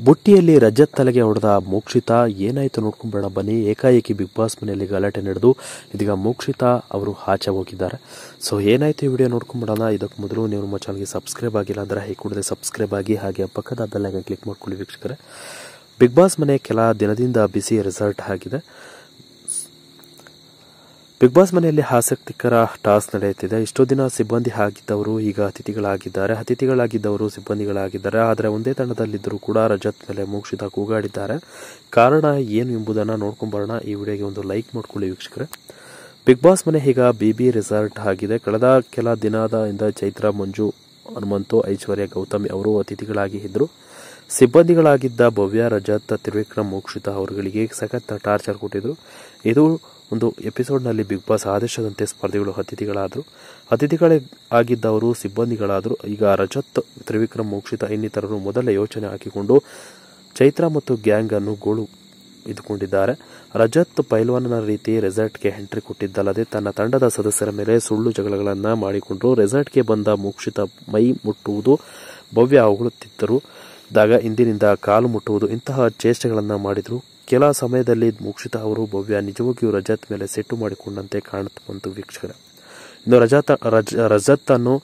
ಬುಟ್ಟಿಯಲ್ಲಿ ರಜತ್ ತಲೆಗೆ ಹೊಡೆದ ಮೋಕ್ಷಿತಾ ಏನಾಯ್ತು ನೋಡ್ಕೊಂಬೇಡ ಬನ್ನಿ. ಏಕಾಏಕಿ ಬಿಗ್ ಬಾಸ್ ಮನೆಯಲ್ಲಿ ಗಲಾಟೆ ನಡೆದು ಇದೀಗ ಮೋಕ್ಷಿತಾ ಅವರು ಆಚೆ ಹೋಗಿದ್ದಾರೆ. ಸೊ ಏನಾಯ್ತು ಈ ವಿಡಿಯೋ ನೋಡ್ಕೊಂಬಿಡೋಣ. ಇದಕ್ಕೆ ಮೊದಲು ನೀವು ನಮ್ಮ ಚಾನಲ್ಗೆ ಸಬ್ಸ್ಕ್ರೈಬ್ ಆಗಿಲ್ಲ ಅಂದರೆ ಈ ಕೂಡಲೇ ಸಬ್ಸ್ಕ್ರೈಬ್ ಆಗಿ, ಹಾಗೆ ಪಕ್ಕದ ಬೆಲ್ ಐಕಾನ್ ಕ್ಲಿಕ್ ಮಾಡ್ಕೊಳ್ಳಿ ವೀಕ್ಷಕರೇ. ಬಿಗ್ ಬಾಸ್ ಮನೆ ಕೆಲ ದಿನದಿಂದ ಬಿಸಿ ರಿಸಲ್ಟ್ ಆಗಿದೆ. ಬಿಗ್ ಬಾಸ್ ಮನೆಯಲ್ಲಿ ಆಸಕ್ತಿಕರ ಟಾಸ್ಕ್ ನಡೆಯುತ್ತಿದೆ. ಇಷ್ಟೋ ದಿನ ಸಿಬ್ಬಂದಿ ಆಗಿದ್ದವರು ಈಗ ಅತಿಥಿಗಳಾಗಿದ್ದವರು ಸಿಬ್ಬಂದಿಗಳಾಗಿದ್ದಾರೆ. ಆದರೆ ಒಂದೇ ತಂಡದಲ್ಲಿದ್ದರೂ ಕೂಡ ರಜತ್ ಮೇಲೆ ಮೋಕ್ಷಿತಾ ಕೂಗಾಡಿದ್ದಾರೆ. ಕಾರಣ ಏನು ಎಂಬುದನ್ನು ನೋಡ್ಕೊಂಬರೋಣ. ಈ ವಿಡಿಯೋಗೆ ಒಂದು ಲೈಕ್ ಮಾಡ್ಕೊಳ್ಳಿ ವೀಕ್ಷಕರೇ. ಬಿಗ್ ಬಾಸ್ ಮನೆ ಈಗ ಬಿಬಿ ರಿಸಲ್ಟ್ ಆಗಿದೆ. ಕಳೆದ ಕೆಲ ದಿನದಿಂದ ಚೈತ್ರ, ಮಂಜು, ಹನುಮಂತು, ಐಶ್ವರ್ಯ, ಗೌತಮಿ ಅವರು ಅತಿಥಿಗಳಾಗಿ ಇದ್ದರು. ಸಿಬ್ಬಂದಿಗಳಾಗಿದ್ದ ಭವ್ಯ, ರಜತ್, ತ್ರಿವಿಕ್ರಮ್, ಮೋಕ್ಷಿತಾ ಅವರುಗಳಿಗೆ ಸಖತ್ ಟಾರ್ಚರ್ ಕೊಟ್ಟಿದ್ರು. ಇದು ಒಂದು ಎಪಿಸೋಡ್ನಲ್ಲಿ ಬಿಗ್ ಬಾಸ್ ಆದೇಶದಂತೆ ಸ್ಪರ್ಧಿಗಳು ಅತಿಥಿಗಳಾಗಿದ್ದವರು ಸಿಬ್ಬಂದಿಗಳಾದರು. ಈಗ ರಜತ್, ತ್ರಿವಿಕ್ರಮ್, ಮೋಕ್ಷಿತಾ ಇನ್ನಿತರರು ಮೊದಲ ಯೋಚನೆ ಹಾಕಿಕೊಂಡು ಚೈತ್ರ ಮತ್ತು ಗ್ಯಾಂಗ್ ಅನ್ನು ಗೋಳು ಇದ್ದುಕೊಂಡಿದ್ದಾರೆ. ರಜತ್ ಪೈಲ್ವಾನನ ರೀತಿ ರೆಸಾರ್ಟ್ಗೆ ಎಂಟ್ರಿ ಕೊಟ್ಟಿದ್ದಲ್ಲದೆ ತನ್ನ ತಂಡದ ಸದಸ್ಯರ ಮೇಲೆ ಸುಳ್ಳು ಜಗಳಗಳನ್ನು ಮಾಡಿಕೊಂಡ್ರು. ರೆಸಾರ್ಟ್ಗೆ ಬಂದ ಮೋಕ್ಷಿತಾ ಮೈ ಮುಟ್ಟುವುದು, ಭವ್ಯ ಹೊಗಳುತ್ತಿದ್ದರು ದಾಗ ಹಿಂದಿನಿಂದ ಕಾಲು ಮುಟ್ಟುವುದು, ಇಂತಹ ಚೇಷ್ಟೆಗಳನ್ನು ಮಾಡಿದ್ರು. ಕೆಲ ಸಮಯದಲ್ಲಿ ಮೋಕ್ಷಿತಾ ಅವರು ಭವ್ಯ ನಿಜವಾಗಿಯೂ ರಜತ್ ಮೇಲೆ ಸೆಟ್ಟು ಮಾಡಿಕೊಂಡಂತೆ ಕಾಣುವಂತು ವೀಕ್ಷಕರೇ. ಇನ್ನು ರಜತ್ ಅನ್ನು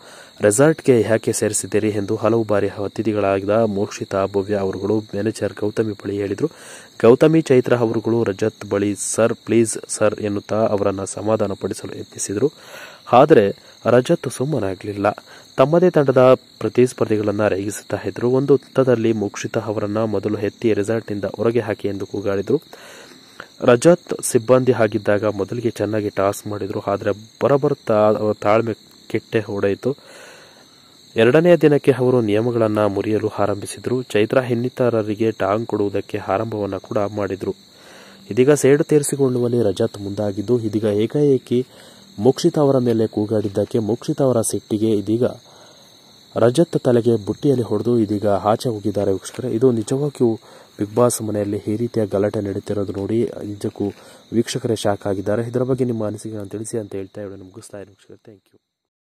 ರೆಸಾರ್ಟ್ಗೆ ಯಾಕೆ ಸೇರಿಸಿದ್ದೀರಿ ಎಂದು ಹಲವು ಬಾರಿ ಅತಿಥಿಗಳಾದ ಮೋಕ್ಷಿತಾ, ಭವ್ಯ ಅವರುಗಳು ಮ್ಯಾನೇಜರ್ ಗೌತಮಿ ಬಳಿ ಹೇಳಿದರು. ಗೌತಮಿ, ಚೈತ್ರ ಅವರುಗಳು ರಜತ್ ಬಳಿ ಸರ್ ಪ್ಲೀಸ್ ಸರ್ ಎನ್ನುತ್ತಾ ಅವರನ್ನು ಸಮಾಧಾನಪಡಿಸಲು ಯತ್ನಿಸಿದರು. ಆದರೆ ರಜತ್ ಸುಮ್ಮನಾಗಲಿಲ್ಲ. ತಮ್ಮದೇ ತಂಡದ ಪ್ರತಿಸ್ಪರ್ಧಿಗಳನ್ನು ರೇಗಿಸುತ್ತಾ ಇದ್ರು. ಒಂದು ಹಂತದಲ್ಲಿ ಮೋಕ್ಷಿತಾ ಅವರನ್ನು ಮೊದಲು ಎತ್ತಿ ರೆಸಾರ್ಟ್ನಿಂದ ಹೊರಗೆ ಹಾಕಿ ಎಂದು ಕೂಗಾಡಿದ್ರು. ರಜತ್ ಸಿಬ್ಬಂದಿ ಆಗಿದ್ದಾಗ ಮೊದಲಿಗೆ ಚೆನ್ನಾಗಿ ಟಾಸ್ಕ್ ಮಾಡಿದ್ರು. ಆದರೆ ಬರಬರುತ್ತಾ ತಾಳ್ಮೆ ಕೆಟ್ಟೆ ಹೊಡೆಯಿತು. ಎರಡನೆಯ ದಿನಕ್ಕೆ ಅವರು ನಿಯಮಗಳನ್ನು ಮುರಿಯಲು ಆರಂಭಿಸಿದ್ರು. ಚೈತ್ರ ಇನ್ನಿತರರಿಗೆ ಟಾಂಗ್ ಕೊಡುವುದಕ್ಕೆ ಆರಂಭವನ್ನು ಕೂಡ ಮಾಡಿದ್ರು. ಇದೀಗ ಸೇಡು ತೀರಿಸಿಕೊಳ್ಳುವಲ್ಲಿ ರಜತ್ ಮುಂದಾಗಿದ್ದು, ಇದೀಗ ಏಕಾಏಕಿ ಮೋಕ್ಷಿತಾ ಅವರ ಮೇಲೆ ಕೂಗಾಡಿದ್ದಕ್ಕೆ ಮೋಕ್ಷಿತಾ ಅವರ ಸಿಟ್ಟಿಗೆ ಇದೀಗ ರಜತ್ ತಲೆಗೆ ಬುಟ್ಟಿಯಲ್ಲಿ ಹೊಡೆದು ಇದೀಗ ಆಚೆ ಹೋಗಿದ್ದಾರೆ ವೀಕ್ಷಕರೇ. ಇದು ನಿಜವಾಗಿಯೂ ಬಿಗ್ ಬಾಸ್ ಮನೆಯಲ್ಲಿ ಈ ರೀತಿಯ ಗಲಾಟೆ ನಡೀತಿರೋದು ನೋಡಿ ನಿಜಕ್ಕೂ ವೀಕ್ಷಕರೇ ಶಾಕ್ ಆಗಿದ್ದಾರೆ. ಇದರ ಬಗ್ಗೆ ನಿಮ್ಮ ಅನಿಸಿಕೆಗಳನ್ನು ತಿಳಿಸಿ ಅಂತ ಹೇಳ್ತಾ ಮುಗಿಸ್ತಾ ಇದ್ದೀನಿ ವೀಕ್ಷಕರೇ. Thank you.